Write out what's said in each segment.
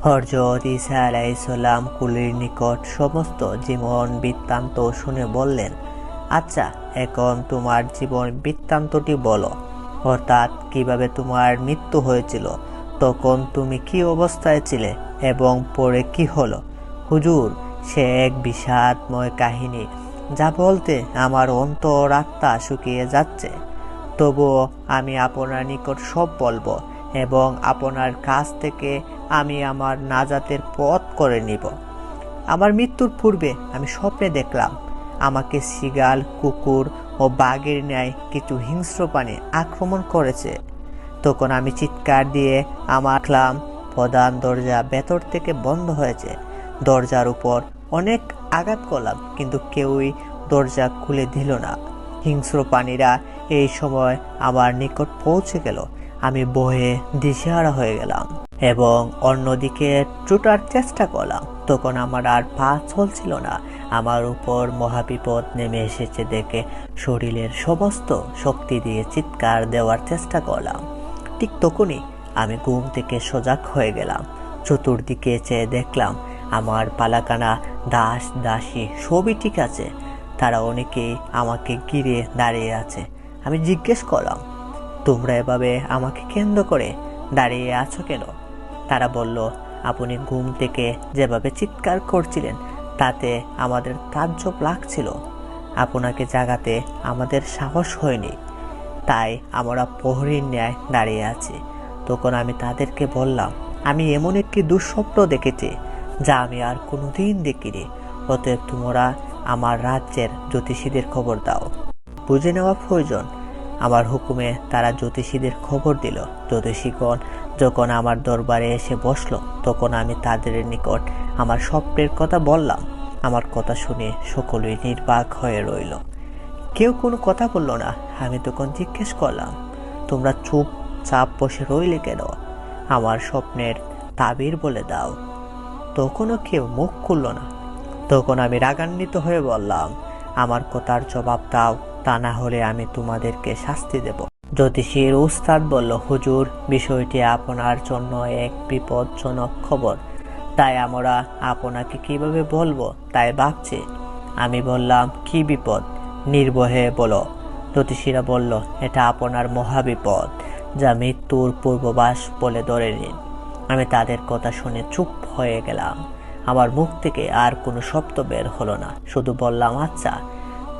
হযরত ঈসা আলাইহিস সালাম কুলির নিকট সমস্ত জীবন বৃত্তান্ত শুনে বললেন, আচ্ছা, এখন তোমার জীবন বৃত্তান্তটি বলো, অর্থাৎ কিভাবে তোমার মৃত্যু হয়েছিল, তখন তুমি কি অবস্থায় ছিলে এবং পরে কি হলো। হুজুর, সে এক বিষাদময় কাহিনী, যা বলতে আমার অন্তর আত্মা শুকিয়ে যাচ্ছে। তবুও আমি আপনার নিকট সব বলবো এবং আপনার কাছ থেকে আমি আমার নাজাতের পথ করে নিব। আমার মৃত্যুর পূর্বে আমি স্বপ্নে দেখলাম আমাকে শিগাল, কুকুর ও বাঘের ন্যায় কিছু হিংস্র প্রাণী আক্রমণ করেছে। তখন আমি চিৎকার দিয়ে আমার দেখলাম প্রধান দরজা ভেতর থেকে বন্ধ হয়েছে। দরজার উপর অনেক আঘাত করলাম, কিন্তু কেউই দরজা খুলে দিল না। হিংস্র প্রাণীরা এই সময় আমার নিকট পৌঁছে গেল। আমি ভয়ে দিশেহারা হয়ে গেলাম এবং অন্যদিকে ছুটার চেষ্টা করলাম। তখন আমার আর পা চলছিল না। আমার উপর মহাবিপদ নেমে এসেছে দেখে শরীরের সমস্ত শক্তি দিয়ে চিৎকার দেওয়ার চেষ্টা করলাম। ঠিক তখনই আমি ঘুম থেকে সজাগ হয়ে গেলাম। চতুর্দিকে চেয়ে দেখলাম আমার পালাকানা দাস দাসী সবই ঠিক আছে। তারা অনেকেই আমাকে ঘিরে দাঁড়িয়ে আছে। আমি জিজ্ঞেস করলাম, তোমরা এভাবে আমাকে কেন্দ্র করে দাঁড়িয়ে আছো কেন? তারা বলল, আপনি ঘুম থেকে যেভাবে চিৎকার করছিলেন তাতে আমাদের তাজ্জব লাগছিল। আপনাকে জাগাতে আমাদের সাহস হয়নি, তাই আমরা প্রহরীর ন্যায় দাঁড়িয়ে আছি। তখন আমি তাদেরকে বললাম, আমি এমন একটি দুঃস্বপ্ন দেখেছি যা আমি আর কোনোদিন দেখিনি। অতএব তোমরা আমার রাজ্যের জ্যোতিষীদের খবর দাও। বুঝে নেওয়া প্রয়োজন। আমার হুকুমে তারা জ্যোতিষীদের খবর দিল। জ্যোতিষীগণ যখন আমার দরবারে এসে বসলো, তখন আমি তাদের নিকট আমার স্বপ্নের কথা বললাম। আমার কথা শুনে সকলেই নির্বাক হয়ে রইল, কেউ কোনো কথা বলল না। আমি তখন জিজ্ঞেস করলাম, তোমরা চুপচাপ বসে রইলে কেন? আমার স্বপ্নের তাবির বলে দাও। তখনও কেউ মুখ খুলল না। তখন আমি রাগান্বিত হয়ে বললাম, আমার কথার জবাব দাও, তা না হলে আমি তোমাদেরকে শাস্তি দেব। জ্যোতিষীর উস্তাদ বলল, হুজুর, বিষয়টি আপনার জন্য এক বিপজ্জনক খবর, তাই আমরা আপনাকে কিভাবে বলবো তাই ভাবছি। আমি বললাম, কি বিপদ? নির্ভয়ে বলো। জ্যোতিষীরা বলল, এটা আপনার মহাবিপদ, যা মৃত্যুর পূর্বাভাস বলে ধরে নিন। আমি তাদের কথা শুনে চুপ হয়ে গেলাম। আমার মুখ থেকে আর কোনো শব্দ বের হলো না, শুধু বললাম, আচ্ছা,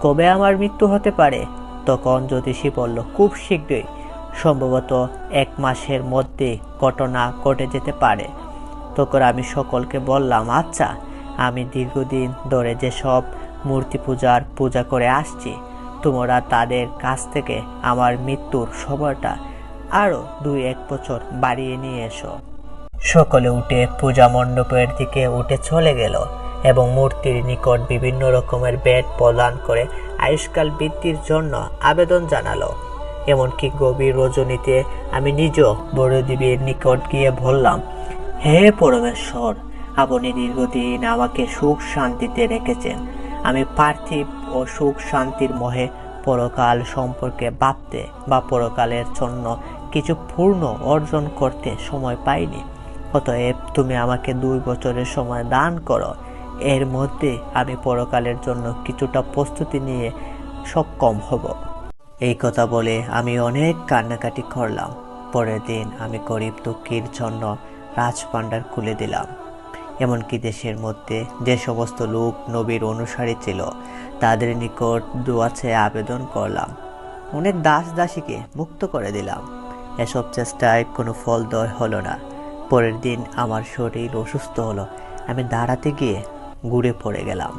কবে আমার মৃত্যু হতে পারে? তখন জ্যোতিষী বলল, খুব শীঘ্রই, সম্ভবত 1 মাসের মধ্যে ঘটনা ঘটে যেতে পারে। তখন আমি সকলকে বললাম, আচ্ছা, আমি দীর্ঘদিন ধরে যেসব মূর্তি পূজা করে আসছি, তোমরা তাদের কাছ থেকে আমার মৃত্যুর সময়টা আরো 2-1 বছর বাড়িয়ে নিয়ে এসো। সকলে উঠে পূজা মণ্ডপের দিকে উঠে চলে গেল এবং মূর্তির নিকট বিভিন্ন রকমের বেদ প্রদান করে আয়ুষ্কাল বৃদ্ধির জন্য আবেদন জানালো। এমনকি গভীর রজনীতে আমি নিজ বড়দেবীর নিকট গিয়ে বললাম, হে পরমেশ্বর, আপনি দীর্ঘদিন আমাকে সুখ শান্তিতে রেখেছেন। আমি পার্থিব ও সুখ শান্তির মোহে পরকাল সম্পর্কে ভাবতে বা পরকালের জন্য কিছু পূর্ণ অর্জন করতে সময় পাইনি। অতএব তুমি আমাকে 2 বছরের সময় দান করো। এর মধ্যে আমি পরকালের জন্য কিছুটা প্রস্তুতি নিয়ে সক্ষম হব। এই কথা বলে আমি অনেক কান্নাকাটি করলাম। পরের দিন আমি গরিব দুঃখীর জন্য রাজভাণ্ডার খুলে দিলাম। এমনকি দেশের মধ্যে যে সমস্ত লোক নবীর অনুসারী ছিল তাদের নিকট দোয়া চেয়ে আবেদন করলাম। অনেক দাস দাসীকে মুক্ত করে দিলাম। এসব চেষ্টায় কোনো ফল হলো না। পরের দিন আমার শরীর অসুস্থ হলো। আমি দাঁড়াতে গিয়ে ঘুরে পড়ে গেলাম।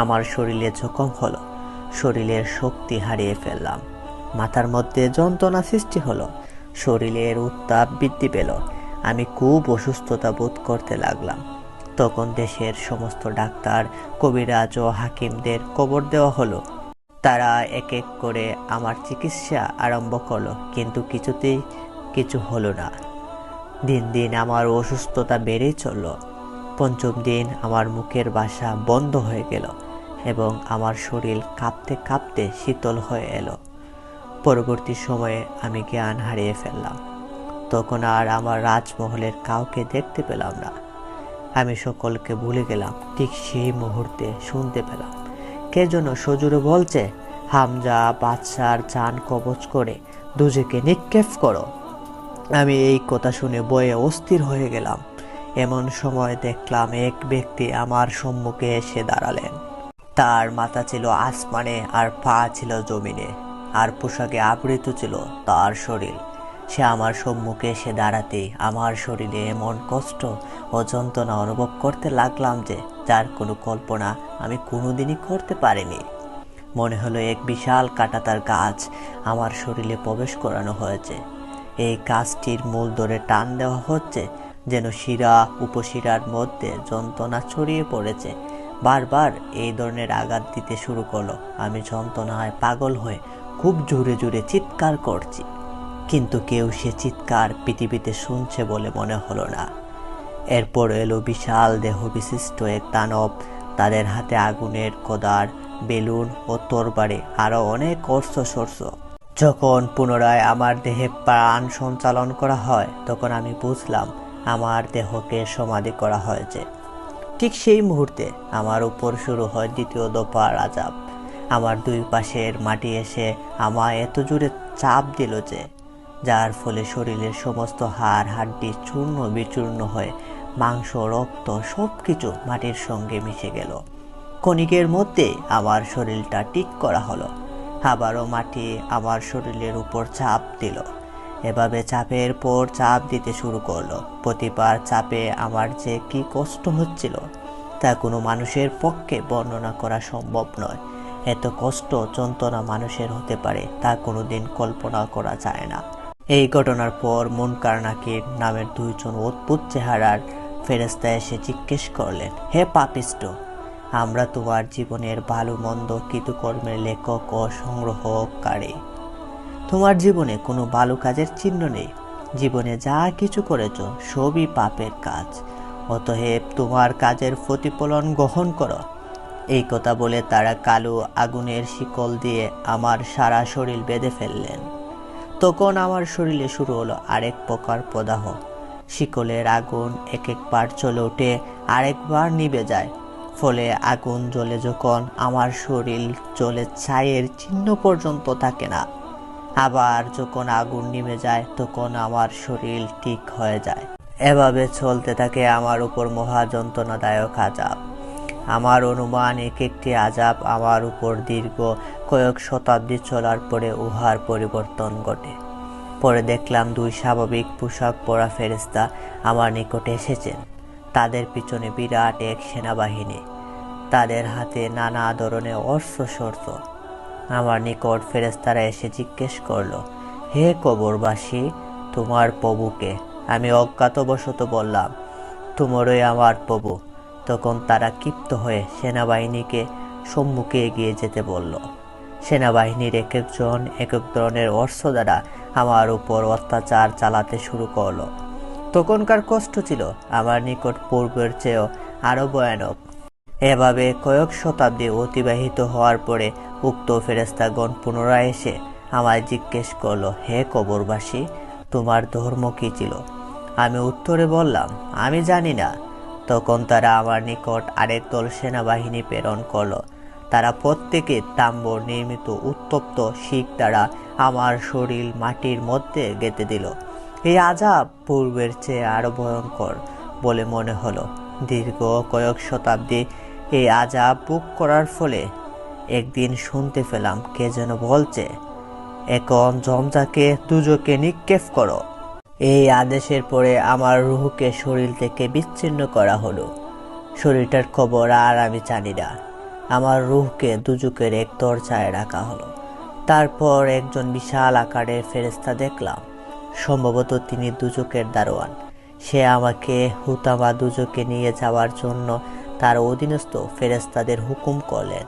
আমার শরীরে জখম হলো। শরীরের শক্তি হারিয়ে ফেললাম। মাথার মধ্যে যন্ত্রণা সৃষ্টি হলো। শরীরের উত্তাপ বৃদ্ধি পেল। আমি খুব অসুস্থতা বোধ করতে লাগলাম। তখন দেশের সমস্ত ডাক্তার, কবিরাজ ও হাকিমদের খবর দেওয়া হলো। তারা এক এক করে আমার চিকিৎসা আরম্ভ করলো, কিন্তু কিছুতেই কিছু হলো না। দিন দিন আমার অসুস্থতা বেড়েই চলল। 5ম দিন আমার মুখের ভাষা বন্ধ হয়ে গেল এবং আমার শরীর কাঁপতে কাঁপতে শীতল হয়ে এলো। পরবর্তী সময়ে আমি জ্ঞান হারিয়ে ফেললাম। তখন আর আমার রাজমহলের কাউকে দেখতে পেলাম না। আমি সকলকে ভুলে গেলাম। ঠিক সেই মুহূর্তে শুনতে পেলাম কে যেন সজোরে বলছে, হামজা বাদশার জান কবজ করে দুজকে নিক্ষেপ করো। আমি এই কথা শুনে ভয়ে অস্থির হয়ে গেলাম। এমন সময় দেখলাম এক ব্যক্তি আমার সম্মুখে এসে দাঁড়ালেন। তার মাথা ছিল আসমানে আর পা ছিল জমিনে, আর পোশাকে আবৃত ছিল তার শরীর। সে আমার সম্মুখে এসে দাঁড়াতেই আমার শরীরে এমন কষ্ট ও যন্ত্রণা অনুভব করতে লাগলাম যে যার কোনো কল্পনা আমি কোনোদিনই করতে পারিনি। মনে হলো এক বিশাল কাঁটাতার গাছ আমার শরীরে প্রবেশ করানো হয়েছে। এই গাছটির মূল ধরে টান দেওয়া হচ্ছে, যেন শিরা উপশিরার মধ্যে যন্ত্রণা ছড়িয়ে পড়েছে। বারবার এই ধরনের আঘাত দিতে শুরু করলো। আমি যন্ত্রণায় পাগল হয়ে খুব জোরে জোরে চিৎকার করছি, কিন্তু কেউ সে চিৎকার পৃথিবীতে শুনছে বলে মনে হলো না। এরপর এলো বিশাল দেহ বিশিষ্ট এক দানব। তাদের হাতে আগুনের কোদার, বেলুন ও তরবারি আরো অনেক অস্ত্রশস্ত্র। যখন পুনরায় আমার দেহে প্রাণ সঞ্চালন করা হয়, তখন আমি বুঝলাম আমার দেহকে সমাধি করা হয়েছে। ঠিক সেই মুহূর্তে আমার উপর শুরু হয় দ্বিতীয় দফার আযাব। আমার দুই পাশের মাটি এসে আমায় এত জোরে চাপ দিল যে, যার ফলে শরীরের সমস্ত হাড় হাড্ডি চূর্ণ বিচূর্ণ হয়ে মাংস রক্ত সবকিছু মাটির সঙ্গে মিশে গেল। ক্ষণিকের মধ্যে আমার শরীরটা ঠিক করা হলো। আবারও মাটি আমার শরীরের উপর চাপ দিল। এভাবে চাপের পর চাপ দিতে শুরু করলো। প্রতিবার চাপে আমার যে কি কষ্ট হচ্ছিল তা কোনো মানুষের পক্ষে বর্ণনা করা সম্ভব নয়। এত কষ্ট যন্ত্রণা মানুষের হতে পারে তা কোনোদিন কল্পনা করা যায় না। এই ঘটনার পর মুনকার নাকির নামের দুইজন অদ্ভুত চেহারার ফেরেশতা এসে জিজ্ঞেস করলেন, হে পাপিষ্ট, আমরা তোমার জীবনের ভালো মন্দ কৃতকর্মের লেখক ও সংগ্রহকারী। তোমার জীবনে কোনো ভালো কাজের চিহ্ন নেই। জীবনে যা কিছু করেছ সবই পাপের কাজ। অতএব তোমার কাজের প্রতিফলন গ্রহণ করো। এই কথা বলে তারা কালো আগুনের শিকল দিয়ে আমার সারা শরীর বেঁধে ফেললেন। তখন আমার শরীরে শুরু হলো আরেক প্রকার প্রদাহ। শিকলের আগুন এক একবার জ্বলে ওঠে, আরেকবার নিভে যায়। ফলে আগুন জ্বলে যখন আমার শরীর জ্বলে ছাইয়ের চিহ্ন পর্যন্ত থাকে না। আবার যখন আগুন নিভে যায় তখন আমার শরীর ঠিক হয়ে যায়। এভাবে চলতে থাকে আমার উপর মহা যন্ত্রণাদায়ক আযাব। আমার অনুমান এক একটি আযাব আমার উপর দীর্ঘ কয়েক শতাব্দী চলার পরে উহার পরিবর্তন ঘটে। পরে দেখলাম দুই স্বাভাবিক পোশাক পরা ফেরেশতা আমার নিকটে এসেছেন। তাদের পিছনে বিরাট এক সেনাবাহিনী, তাদের হাতে নানা ধরনের অস্ত্রশস্ত্র। আমার নিকট ফেরেশতারা এসে জিজ্ঞেস করলো, হে কবরবাসী, তোমার প্রভুকে? আমি অজ্ঞাতবশত বললাম, তোমারই আমার প্রভু। তখন তারা ক্ষিপ্ত হয়ে সেনাবাহিনীকে সম্মুখে এগিয়ে যেতে বলল। সেনাবাহিনীর এক একজন এক এক ধরনের অস্ত্র দ্বারা আমার উপর অত্যাচার চালাতে শুরু করলো। তখনকার কষ্ট ছিল আমার নিকট পূর্বের চেয়েও আরো ভয়ানক। এভাবে কয়েক শতাব্দী অতিবাহিত হওয়ার পরে উক্ত ফেরেশতাগণ পুনরায় এসে আমায় জিজ্ঞেস করলো, হে কবরবাসী, তোমার ধর্ম কি ছিল? আমি উত্তরে বললাম, আমি জানি না। তখন তারা আমার নিকট আরেক দল সেনাবাহিনী প্রেরণ করলো। তারা প্রত্যেকে তাম্বর নির্মিত উত্তপ্ত শিক দ্বারা আমার শরীর মাটির মধ্যে গেঁথে দিল। এই আযাব পূর্বের চেয়ে আরো ভয়ঙ্কর বলে মনে হলো। দীর্ঘ কয়েক শতাব্দী এই আযাব ভোগ করার ফলে একদিন শুনতে পেলাম কে যেন বলছে, এখন জমজাকে দুজকে নিক্ষেপ করো। এই আদেশের পরে আমার রূহকে শরীর থেকে বিচ্ছিন্ন করা হলো। শরীরটার খবর আর আমি জানি না। আমার রূহকে দুজকের এক দরজায় রাখা হলো। তারপর একজন বিশাল আকারের ফেরেশতা দেখলাম। সম্ভবত তিনি দুজকের দারোয়ান। সে আমাকে হুতামা দুজকে নিয়ে যাওয়ার জন্য তার অধীনস্থ ফেরেশতাদের হুকুম করলেন।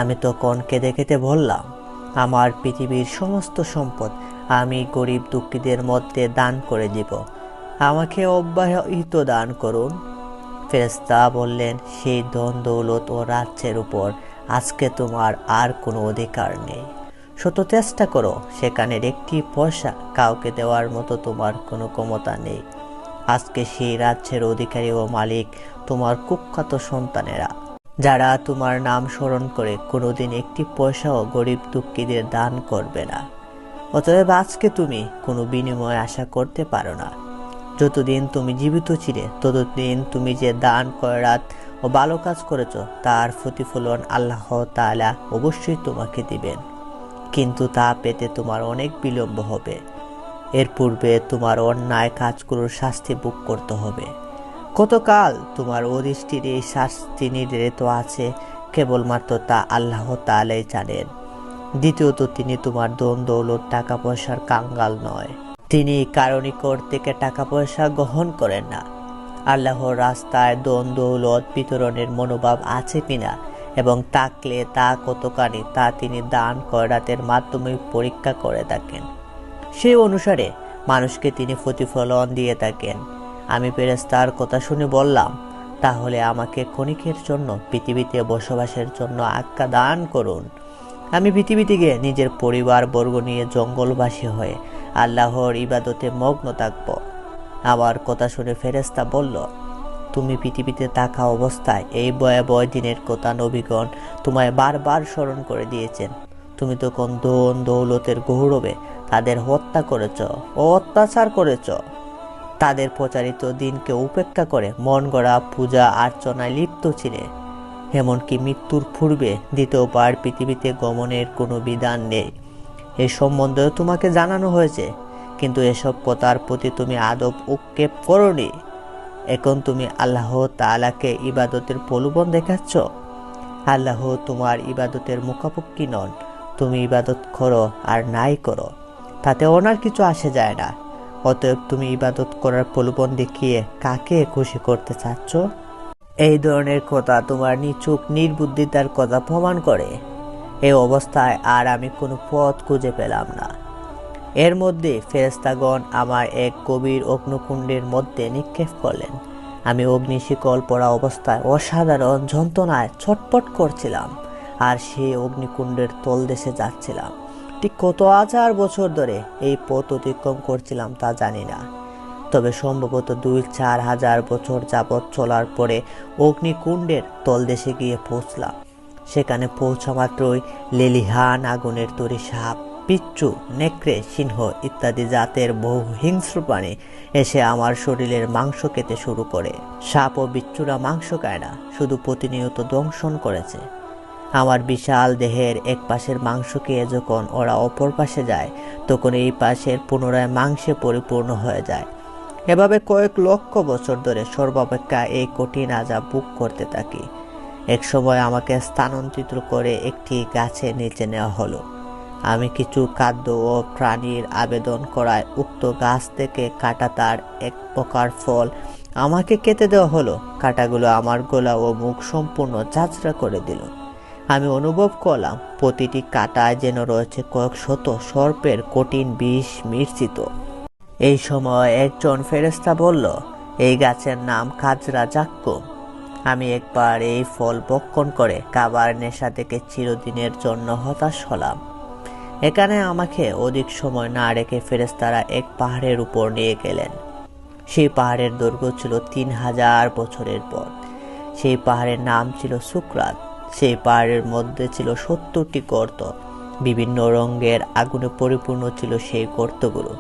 আমি তখন কেঁদে কেঁদে বললাম, আমার পৃথিবীর সমস্ত সম্পদ আমি গরিব দুঃখীদের মধ্যে দান করে দিব। আমাকে অব্যাহত দান করুন। ফেরেশতা বললেন, সেই ধন দৌলত ও রাজ্যের উপর আজকে তোমার আর কোনো অধিকার নেই। শত চেষ্টা করো, সেখানের একটি পয়সা কাউকে দেওয়ার মতো তোমার কোনো ক্ষমতা নেই। আজকে সেই রাজ্যের অধিকারী ও মালিক তোমার কুখ্যাত সন্তানেরা, যারা তোমার নাম স্মরণ করে কোনোদিন একটি পয়সাও গরিব দুঃখীদের দান করবে না। অতএব আজকে তুমি কোনো বিনিময় আশা করতে পারো না। যতদিন তুমি জীবিত ছিলে ততদিন তুমি যে দান খয়রাত ও ভালো কাজ করেছ তার প্রতিফলন আল্লাহ তাআলা অবশ্যই তোমাকে দিবেন, কিন্তু তা পেতে তোমার অনেক বিলম্ব হবে। এর পূর্বে তোমার অন্যায় কাজগুলোর শাস্তি ভোগ করতে হবে। কতকাল তোমার অদৃষ্টির এই শাস্তি নির্ধারিত আছে কেবলমাত্র তা আল্লাহ তাআলাই জানেন। দ্বিতীয়ত, তিনি তোমার ধন দৌলত টাকা পয়সার কাঙ্গাল নয়। তিনি কারো নিকট থেকে টাকা পয়সা গ্রহণ করেন না। আল্লাহর রাস্তায় ধন দৌলত বিতরণের মনোভাব আছে কিনা এবং থাকলে তা কতখানি তা তিনি দান খয়রাতের মাধ্যমে পরীক্ষা করে থাকেন। সেই অনুসারে মানুষকে তিনি প্রতিফলন দিয়ে থাকেন। আমি ফেরেশতার কথা শুনে বললাম, তাহলে আমাকে ক্ষণিকের জন্য পৃথিবীতে বসবাসের জন্য আজ্ঞা দান করুন। আমি পৃথিবী থেকে নিজের পরিবার বর্গ নিয়ে জঙ্গলবাসী হয়ে আল্লাহর ইবাদতে মগ্ন থাকব। আমার কথা শুনে ফেরেশতা বলল, তুমি পৃথিবীতে থাকা অবস্থায় এই ভয়াবহ দিনের কথা নবীগণ তোমায় বারবার স্মরণ করে দিয়েছেন। তুমি তখন ধন দৌলতের গৌরবে তাদের হত্যা করেছ ও অত্যাচার করেছ। তাদের প্রচারিত দিনকে উপেক্ষা করে মন গড়া পূজা আর্চনায় লিপ্ত ছিলে। এমনকি মৃত্যুর পূর্বে দ্বিতীয়বার পৃথিবীতে গমনের কোনো বিধান নেই, এই সম্বন্ধেও তোমাকে জানানো হয়েছে, কিন্তু এসব কথার প্রতি তুমি আদব উৎক্ষেপ করোনি। এখন তুমি আল্লাহ তাআলাকে ইবাদতের প্রলোভন দেখাচ্ছ। আল্লাহ তোমার ইবাদতের মুখাপেক্ষী নন। তুমি ইবাদত করো আর নাই করো, তাতে ওনার কিছু আসে যায় না। অতএব তুমি ইবাদত করার প্রলোভন দেখিয়ে কাকে খুশি করতে চাচ্ছ? এই ধরনের কথা তোমার নিচুক নির্বুদ্ধিতার কথা প্রমাণ করে। এই অবস্থায় আর আমি কোনো পথ খুঁজে পেলাম না। এর মধ্যে ফেরেশতাগণ আমার এক গভীর অগ্নিকুণ্ডের মধ্যে নিক্ষেপ করলেন। আমি অগ্নিশিকল পড়া অবস্থায় অসাধারণ যন্ত্রণায় ছটফট করছিলাম আর সেই অগ্নিকুণ্ডের তলদেশে যাচ্ছিলাম। ঠিক কত হাজার বছর ধরে এই পথ অতিক্রম করছিলাম তা জানি না, তবে সম্ভবত 2-4 হাজার বছর যাবৎ চলার পরে অগ্নিকুণ্ডের তলদেশে গিয়ে পৌঁছলাম। সেখানে পৌঁছা মাত্রই লেলিহান আগুনের তৈরি সাপ, পিচ্চু, নেকড়ে, সিংহ ইত্যাদি জাতের বহু হিংস্র প্রাণী এসে আমার শরীরের মাংস খেতে শুরু করে। সাপ ও বিচ্চুরা মাংস খায় না, শুধু প্রতিনিয়ত দংশন করেছে। আমার বিশাল দেহের এক পাশের মাংস খেয়ে যখন ওরা অপর পাশে যায়, তখন এই পাশের পুনরায় মাংসে পরিপূর্ণ হয়ে যায়। এভাবে কয়েক লক্ষ বছর ধরে সর্বাপেক্ষা এই কঠিন আযাব ভোগ করতে থাকি। এক সময় আমাকে স্থানান্তরিত করে একটি গাছের নিচে নেওয়া হলো। আমি কিছু খাদ্য ও প্রাণীর আবেদন করায় উক্ত গাছ থেকে কাটা তার এক প্রকার ফল আমাকে খেতে দেওয়া হলো। কাঁটাগুলো আমার গলা ও মুখ সম্পূর্ণ ঝাঁঝরা করে দিল। আমি অনুভব করলাম প্রতিটি কাঁটায় যেন রয়েছে কয়েক শত সর্পের কঠিন বিষ মিশ্রিত। এই সময় একজন ফেরেশতা বলল, এই গাছের নাম খাজরা জাক্কুম। আমি একবার এই ফল ভক্ষণ করে খাবার নেশা থেকে চিরদিনের জন্য হতাশ হলাম। এখানে আমাকে অধিক সময় না রেখে ফেরেশতারা এক পাহাড়ের উপর নিয়ে গেলেন। সেই পাহাড়ের দৈর্ঘ্য ছিল 3000 বছরের পথ। সেই পাহাড়ের নাম ছিল সুকরাত। সেই পাহাড়ের মধ্যে ছিল 70টি গর্ত। বিভিন্ন রঙের আগুনে পরিপূর্ণ ছিল সেই গর্তগুলো।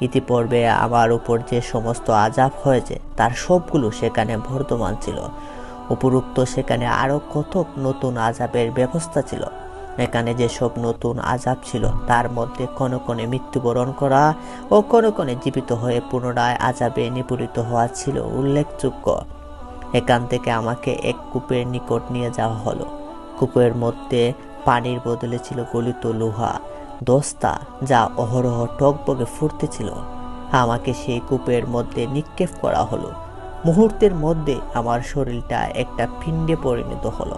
ইতিপূর্বে আমার উপর যে সমস্ত আযাব হয়েছে তার সবগুলো সেখানে বর্তমান ছিল। উপরোক্ত সেখানে আরো কত নতুন আযাবের ব্যবস্থা ছিল। এখানে যেসব নতুন আযাব ছিল তার মধ্যে ক্ষণে ক্ষণে মৃত্যুবরণ করা ও ক্ষণে ক্ষণে জীবিত হয়ে পুনরায় আযাবে নিপীড়িত হওয়া ছিল উল্লেখযোগ্য। এখান থেকে আমাকে এক কূপের নিকট নিয়ে যাওয়া হলো। কূপের মধ্যে পানির বদলে ছিল গলিত লোহা দস্তা, যা অহরহ টকবগে ফুটতেছিল। আমাকে সেই কূপের মধ্যে নিক্ষেপ করা হলো। মুহূর্তের মধ্যে আমার শরীরটা একটা পিণ্ডে পরিণত হলো।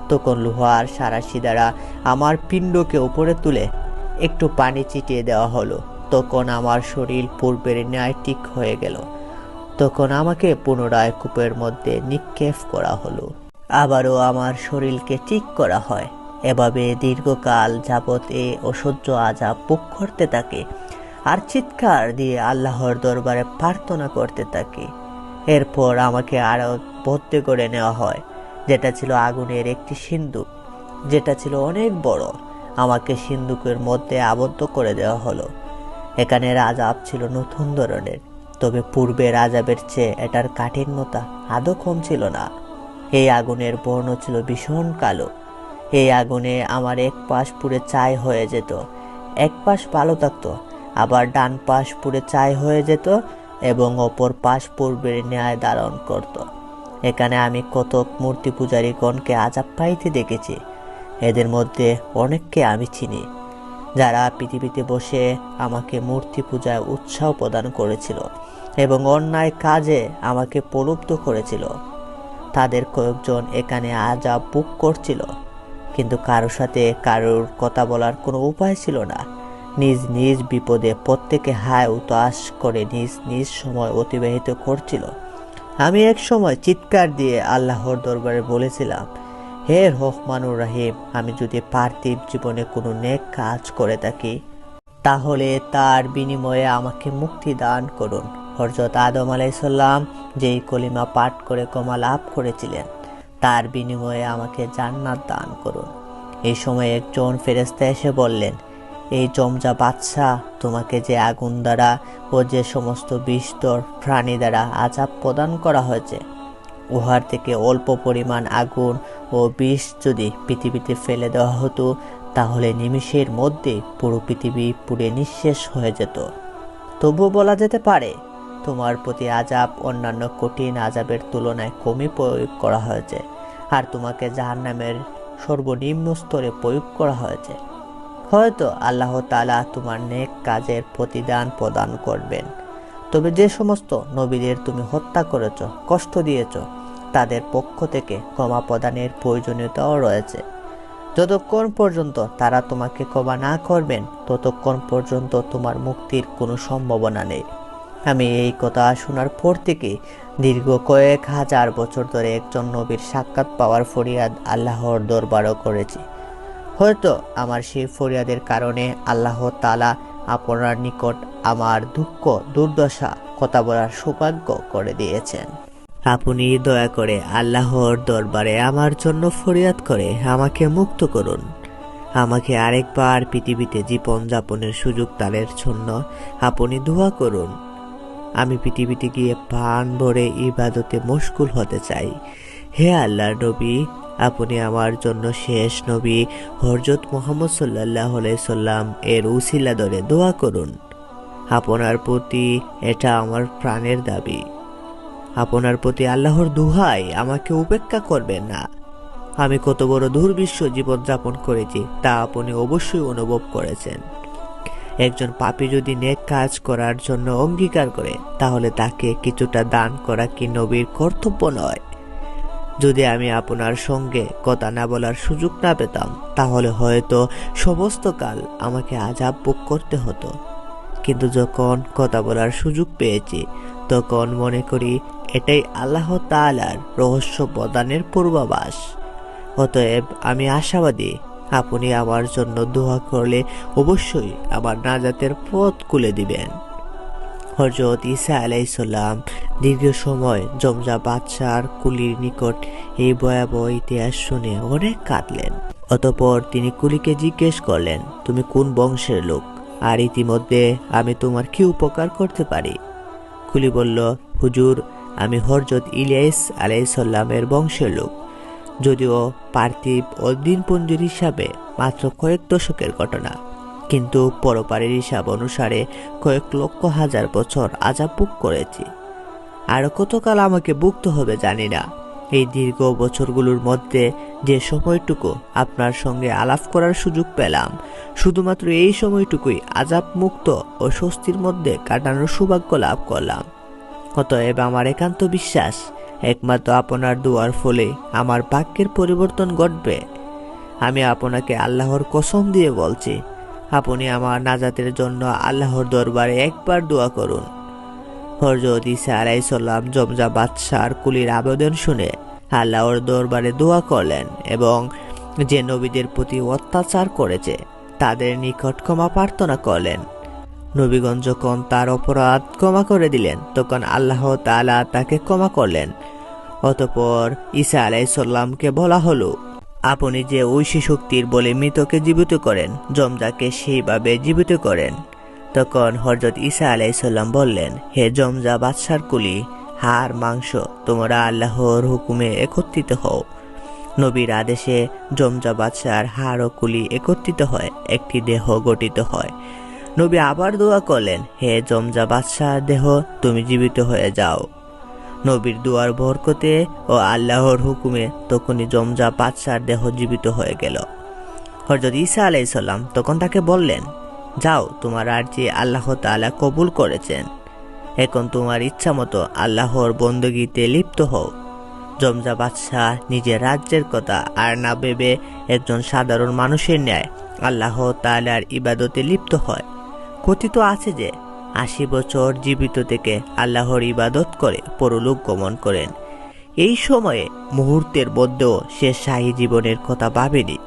তখন লোহার সারাশি দ্বারা আমার পিণ্ডকে উপরে তুলে একটু পানি ছিটিয়ে দেওয়া হলো। তখন আমার শরীর পূর্বের ন্যায় ঠিক হয়ে গেল। তখন আমাকে পুনরায় কূপের মধ্যে নিক্ষেপ করা হলো। আবারও আমার শরীরকে ঠিক করা হয়। এভাবে দীর্ঘকাল যাবৎ এ অসহ্য আযাব ভোগ করতে থাকে। আর চিৎকার দিয়ে আল্লাহর দরবারে প্রার্থনা করতে থাকি। এরপর আমাকে আরো ভর্তি করে নেওয়া হয়, যেটা ছিল আগুনের একটি সিন্দুক, যেটা ছিল অনেক বড়। আমাকে সিন্দুকের মধ্যে আবদ্ধ করে দেওয়া হলো। এখানের আযাব ছিল নতুন ধরনের, তবে পূর্বের আযাবের চেয়ে এটার কাঠিন্যতা আদৌ কম ছিল না। এই আগুনের বর্ণ ছিল ভীষণ কালো। এই আগুনে আমার এক পাশ পুড়ে ছাই হয়ে যেত, এক পাশ ভালো থাকতো, আবার ডান পাশ পুড়ে ছাই হয়ে যেত এবং অপর পাশ পূর্বের ন্যায় ধারণ করত। এখানে আমি কত মূর্তি পূজারীগণকে আযাব পাইতে দেখেছি। এদের মধ্যে অনেককে আমি চিনি, যারা পৃথিবীতে বসে আমাকে মূর্তি পূজায় উৎসাহ প্রদান করেছিল এবং অন্যায় কাজে আমাকে প্রলুব্ধ করেছিল। তাদের কয়েকজন এখানে আযাব ভোগ করছিল, কিন্তু কারোর সাথে কারোর কথা বলার কোনো উপায় ছিল না। নিজ নিজ বিপদে প্রত্যেকে হায় উতাস করে নিজ নিজ সময় অতিবাহিত করছিল। আমি এক সময় চিৎকার দিয়ে আল্লাহর দরবারে বলেছিলাম, হে রহমানুর রহিম, আমি যদি পার্থিব জীবনে কোনো নেক কাজ করে থাকি তাহলে তার বিনিময়ে আমাকে মুক্তি দান করুন। হযরত আদম আলাইহিসসালাম যেই কলিমা পাঠ করে ক্ষমা লাভ করেছিলেন, তার বিনিময়ে আমাকে জান্নাত দান করুন। এই সময় একজন ফেরেশতা এসে বললেন, এই জমজা বাদশাহ তোমাকে যে আগুন দ্বারা ও যে সমস্ত বিষধর প্রাণী দ্বারা আযাব প্রদান করা হয়েছে, উহার থেকে অল্প পরিমাণ আগুন ও বিষ যদি পৃথিবীতে ফেলে দেওয়া হতো, তাহলে নিমিষের মধ্যে পুরো পৃথিবী পুড়ে নিঃশেষ হয়ে যেত। তবুও বলা যেতে পারে তোমার প্রতি আযাব অন্যান্য কঠিন আযাবের তুলনায় কমই প্রয়োগ করা হয়েছে, আর তোমাকে জাহান্নামের সর্বনিম্ন স্তরে প্রয়োগ করা হয়েছে। হয়তো আল্লাহ তাআলা তোমার নেক কাজের প্রতিদান প্রদান করবেন। তবে যে সমস্ত নবীদের তুমি হত্যা করেছ, কষ্ট দিয়েছ, তাদের পক্ষ থেকে ক্ষমা প্রদানের প্রয়োজনীয়তাও রয়েছে। যতক্ষণ পর্যন্ত তারা তোমাকে ক্ষমা না করবেন, ততক্ষণ পর্যন্ত তোমার মুক্তির কোনো সম্ভাবনা নেই। আমি এই কথা শোনার পর থেকে দীর্ঘ কয়েক হাজার বছর ধরে একজন নবীর সাক্ষাৎ পাওয়ার ফরিয়াদ আল্লাহর দরবারও করেছি। হয়তো আমার সেই ফরিয়াদের কারণে আল্লাহ তাআলা আপনার নিকট আমার দুঃখ দুর্দশা কথা বলার সৌভাগ্য করে দিয়েছেন। আপনি দয়া করে আল্লাহর দরবারে আমার জন্য ফরিয়াদ করে আমাকে মুক্ত করুন। আমাকে আরেকবার পৃথিবীতে জীবন যাপনের সুযোগ দানের জন্য আপনি দোয়া করুন। আমি পৃথিবীতে গিয়ে প্রাণ ভরে ইবাদতে মশগুল হতে চাই। হে আল্লাহর নবী, আপনি আমার জন্য শেষ নবী হযরত মুহাম্মদ সাল্লাল্লাহু আলাইহি সাল্লাম এর উসিলা ধরে দোয়া করুন। আপনার প্রতি এটা আমার প্রাণের দাবি। আপনার প্রতি আল্লাহর দোহাই, আমাকে উপেক্ষা করবেন না। আমি কত বড় দুর্বিষহ জীবন যাপন করেছি তা আপনি অবশ্যই অনুভব করেছেন। একজন পাপী যদি নেক কাজ করার জন্য অঙ্গীকার করে, তাহলে তাকে কিছুটা দান করা কি নবীর কর্তব্য নয়? যদি আমি আপনার সঙ্গে কথা না বলার সুযোগ না পেতাম, তাহলে হয়তো সমস্ত কাল আমাকে আযাব ভোগ করতে হতো। কিন্তু যখন কথা বলার সুযোগ পেয়েছি, তখন মনে করি এটাই আল্লাহ তাআলার রহস্য প্রদানের পূর্বাভাস। অতএব আমি আশাবাদী, আপনি আমার জন্য দোয়া করলে অবশ্যই আমার নাজাতের পথ খুলে দিবেন। হযরত ঈসা আলাইহিস সালাম দীর্ঘ সময় জমজা বাদশার কুলির নিকট এই ভয়াবহ ইতিহাস শুনে অনেক কাঁদলেন। অতঃপর তিনি কুলিকে জিজ্ঞেস করলেন, তুমি কোন বংশের লোক, আর ইতিমধ্যে আমি তোমার কি উপকার করতে পারি? কুলি বলল, হুজুর, আমি হযরত ইলিয়াস আলাইহিস সালামের বংশের লোক। যদিও পার্থিব ও দিনপঞ্জির হিসাবে মাত্র কয়েক দশকের ঘটনা, কিন্তু পরপারের হিসাব অনুসারে কয়েক লক্ষ হাজার বছর আযাব ভোগ করেছি। আরো কতকাল আমাকে ভুগতে হবে জানি না। এই দীর্ঘ বছরগুলোর মধ্যে যে সময়টুকু আপনার সঙ্গে আলাপ করার সুযোগ পেলাম, শুধুমাত্র এই সময়টুকুই আযাব মুক্ত ও স্বস্তির মধ্যে কাটানোর সৌভাগ্য লাভ করলাম। অতএব আমার একান্ত বিশ্বাস, একমাত্র আপনার দোয়ার ফলে আমার ভাগ্যের পরিবর্তন ঘটবে। আমি আপনাকে আল্লাহর কসম দিয়ে বলছি, আপনি আমার নাজাতের জন্য আল্লাহর দরবারে একবার দোয়া করুন। হযরত ঈসা আলাইহিস সালাম জমজা বাদশার কুলির আবেদন শুনে আল্লাহর দরবারে দোয়া করলেন এবং যে নবীদের প্রতি অত্যাচার করেছে তাদের নিকট ক্ষমা প্রার্থনা করলেন। নবীগণ যখন তার অপরাধ ক্ষমা করে দিলেন তখন আল্লাহ তাআলা তাকে ক্ষমা করলেন। অতঃপর ঈসা আলাইহিসসালামকে বলা হলো, আপনি যে ঐশী শক্তির বলে মৃতকে জীবিত করেন, জমজাকে সেইভাবে জীবিত করেন। তখন হযরত ঈসা আলাইহিসসালাম বললেন, হে জমজা বাদশার কুলি, হাড় মাংস, তোমরা আল্লাহর হুকুমে একত্রিত হও। নবীর আদেশে জমজা বাদশার হাড় ও কুলি একত্রিত হয়, একটি দেহ গঠিত হয়। নবী আবার দোয়া করলেন, হে জমজা বাদশার দেহ, তুমি জীবিত হয়ে যাও। নবীর দোয়ার বরকতে ও আল্লাহর হুকুমে তখনই জমজা বাদশার দেহ জীবিত হয়ে গেল। হযরত ঈসা আলাইহিসসালাম তখন তাকে বললেন, যাও, তোমার আরজি আল্লাহ তাআলা কবুল করেছেন। এখন তোমার ইচ্ছা মতো আল্লাহর বন্দগীতে লিপ্ত হও। জমজা বাদশাহ নিজের রাজ্যের কথা আর না ভেবে একজন সাধারণ মানুষের ন্যায় আল্লাহ তাআলার ইবাদতে লিপ্ত হয়। কথিত আছে যে ৮০ বছর জীবিত থেকে আল্লাহর ইবাদত করে পরলোক গমন করেন। এই সময়ে মুহূর্তের মধ্যেও সে শাহী জীবনের কথা ভাবেনি।